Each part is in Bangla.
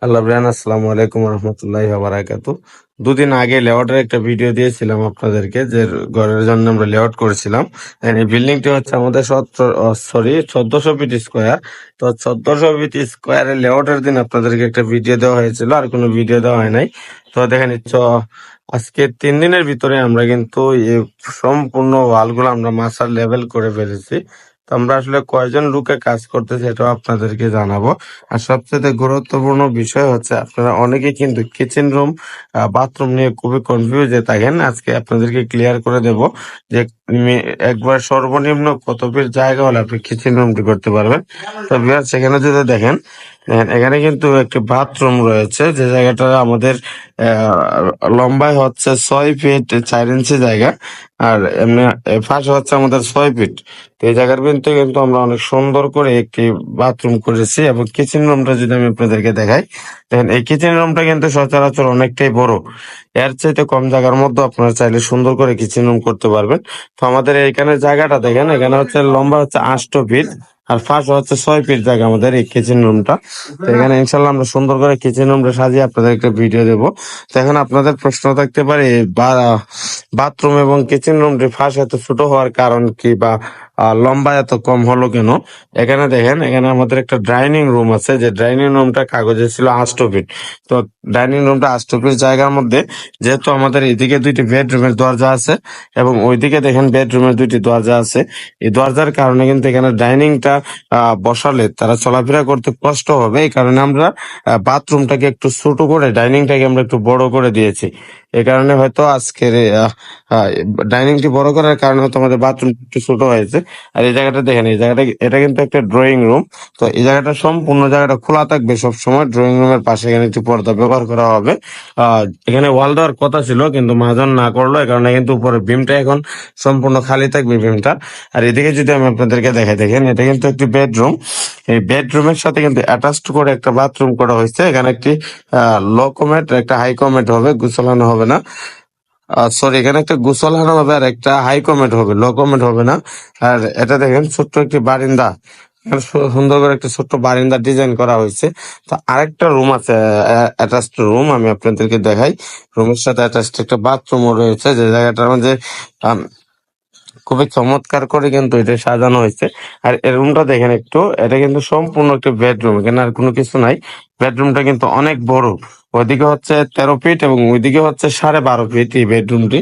আল্লাহ ব্রান, আসসালামু আলাইকুম রহমতুল্লাহি বারাকাতু। দুদিন আগে লেআউটের একটা ভিডিও দিয়েছিলাম আপনাদেরকে, যে ঘরের জন্য আমরা লেআউট করেছিলাম। এই বিল্ডিংটি হচ্ছে আমাদের 1400 ফিট স্কোয়ার। তো 1400 ফিট স্কোয়ারের লেআউটের দিন আপনাদেরকে একটা ভিডিও দেওয়া হয়েছিল, আর কোনো ভিডিও দেওয়া হয় নাই। তো দেখেন আজকে 3 দিনের ভিতরে আমরা কিন্তু এই সম্পূর্ণ ওয়ালগুলো আমরা মাসার লেভেল করে ফেলেছি। তো আমরা আসলে কয়জন লোকে কাজ করতেছে এটাও আপনাদেরকে জানাবো। আর সবচেয়ে গুরুত্বপূর্ণ বিষয় হচ্ছে, আপনারা অনেকে কিন্তু কিচেন রুম, বাথরুম নিয়ে খুবই কনফিউজে থাকেন। আজকে আপনাদেরকে ক্লিয়ার করে দেব যে একবার সর্বনিম্ন কত ফিট জায়গা হলে আপনি কিচেন রুমটি করতে পারবেন। তো ভিউয়ার্স, সেখানে যদি দেখেন, এখানে কিন্তু একটি বাথরুম রয়েছে, যে জায়গাটা আমাদের লম্বায় হচ্ছে 6 ফিট 4 ইঞ্চি জায়গা, আর এমনি ফাঁস হচ্ছে আমাদের 6 ফিট। তো এই জায়গার কিন্তু আমরা অনেক সুন্দর করে একটি বাথরুম করেছি। এবং কিচেন রুমটা যদি আমি আপনাদেরকে দেখাই, দেখেন এই কিচেন রুমটা কিন্তু সচরাচর অনেকটাই বড়। এর চাইতে কম জায়গার মধ্যে আপনারা চাইলে সুন্দর করে কিচেন রুম করতে পারবেন। তো আমাদের এইখানে জায়গাটা দেখেন, এখানে হচ্ছে লম্বা হচ্ছে 8 ফিট, আর ফাঁস হচ্ছে 6 ফিট জায়গা আমাদের এই কিচেন রুমটা। তো এখানে ইনশাল্লাহ আমরা সুন্দর করে কিচেন রুমটা সাজিয়ে আপনাদের একটা ভিডিও দেবো। তো এখন আপনাদের প্রশ্ন থাকতে পারে, বাথরুম এবং কিচেন রুমটি ফাঁস এত ছোট হওয়ার কারণ কি, বা লম্বা এত কম হলো কেন? এখানে দেখেন, এখানে আমাদের একটা ডাইনিং রুম আছে, যে ডাইনিং রুমটা কাগজে ছিল 8 ফিট। তো ডাইনিং রুমটা 8 ফিট জায়গার মধ্যে, যেহেতু আমাদের এদিকে 2টি বেডরুমের দরজা আছে এবং ওইদিকে দেখেন বেডরুমের 2টি দরজা আছে, এই দরজার কারণে কিন্তু এখানে ডাইনিংটা বসালে তারা চলাফেরা করতে কষ্ট হবে। এই কারণে আমরা বাথরুমটাকে একটু ছোট করে ডাইনিংটাকে আমরা একটু বড় করে দিয়েছি। এই কারণে হয়তো আজকের ডাইনিংটি বড় করার কারণে হয়তো আমাদের বাথরুম একটু ছোট হয়েছে। আর এই জায়গাটা দেখেন, এই জায়গাটা এটা কিন্তু একটা ড্রয়িং রুম। তো এই জায়গাটা সম্পূর্ণ জায়গাটা খোলা থাকবে সব সময়। ড্রয়িং রুমের পাশে এখানে একটি পর্দা ব্যবহার করা হবে। এখানে ওয়াল দেওয়ার কথা ছিল, কিন্তু মহাজন না করলো। এই কারণে কিন্তু উপরে বিমটা এখন সম্পূর্ণ খালি থাকবে বিমটা। আর এদিকে যদি আমি আপনাদেরকে দেখাই, দেখেন এটা কিন্তু একটি বেডরুম। এই বেডরুমের সাথে কিন্তু অ্যাটাচড করে একটা বাথরুম করা হয়েছে। এখানে একটি লো কমেট, একটা হাই কমেট হবে, গোসলানো হবে না। সরি, এখানে একটা গোসলখানা হবে আর একটা হাই কমেট হবে, লো কমেট হবে না। আর এটা দেখেন ছোট্ট একটি বারিন্দা, আর সুন্দর করে একটা ছোট্ট বারিন্দা ডিজাইন করা হয়েছে। তো আরেকটা রুম আছে, অ্যাটাচড রুম, আমি আপনাদেরকে দেখাই। রুমের সাথে অ্যাটাচড একটা বাথরুমও রয়েছে, যে জায়গাটার মধ্যে খুবই চমৎকার করে কিন্তু এটা সাজানো হয়েছে। আর এই রুমটা দেখেন একটু, এটা কিন্তু সম্পূর্ণ একটা বেডরুম, এখানে আর কোনো কিছু নাই। বেডরুমটা কিন্তু অনেক বড়। ওইদিকে হচ্ছে 13 ফিট এবং ওইদিকে হচ্ছে 12.5 ফিট এই বেডরুমটি।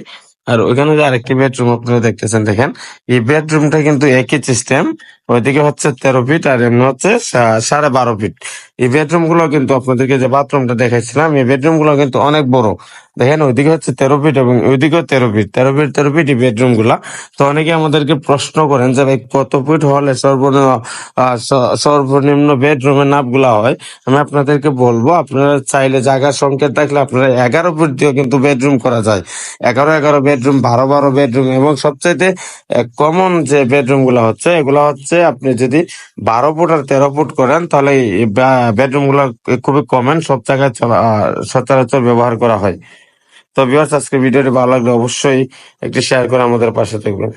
আর ওইখানে যে আরেকটি বেডরুম আপনারা দেখতেছেন, দেখেন এই বেডরুমটা কিন্তু একই সিস্টেম। ওইদিকে হচ্ছে 13 ফিট আর এমনি হচ্ছে 12.5 ফিট। এই বেডরুম গুলো কিন্তু আপনাদেরকে যে বাথরুমটা দেখাইছিলাম, এই বেডরুম গুলো কিন্তু অনেক বড়। দেখেন ওইদিকে হচ্ছে 13 ফিট এবং ওইদিকেও 13 ফিট, 13 ফিট এই বেডরুম গুলা। তো অনেকে আমাদেরকে প্রশ্ন করেন যে ভাই, কত ফিট হলে সর্বনিম্ন বেডরুমের নাপগুলা হয়। আমি আপনাদেরকে বলবো, আপনারা চাইলে জায়গার সংকেত থাকলে আপনারা 11 ফিট দিয়েও কিন্তু বেডরুম করা যায়। 11 বেডরুম, 12 বেডরুম, এবং সবচাইতে কমন যে বেডরুম গুলা হচ্ছে, এগুলা হচ্ছে আপনি যদি 12 ফুট আর 13 ফুট করেন, তাহলে বেডরুম গুলা খুবই কমন, সব জায়গায় সচরাচর ব্যবহার করা হয়। তো ভিউয়ার্স, আজকে ভিডিওটি ভালো লাগলে অবশ্যই একটি শেয়ার করে আমাদের পাশে থাকবেন।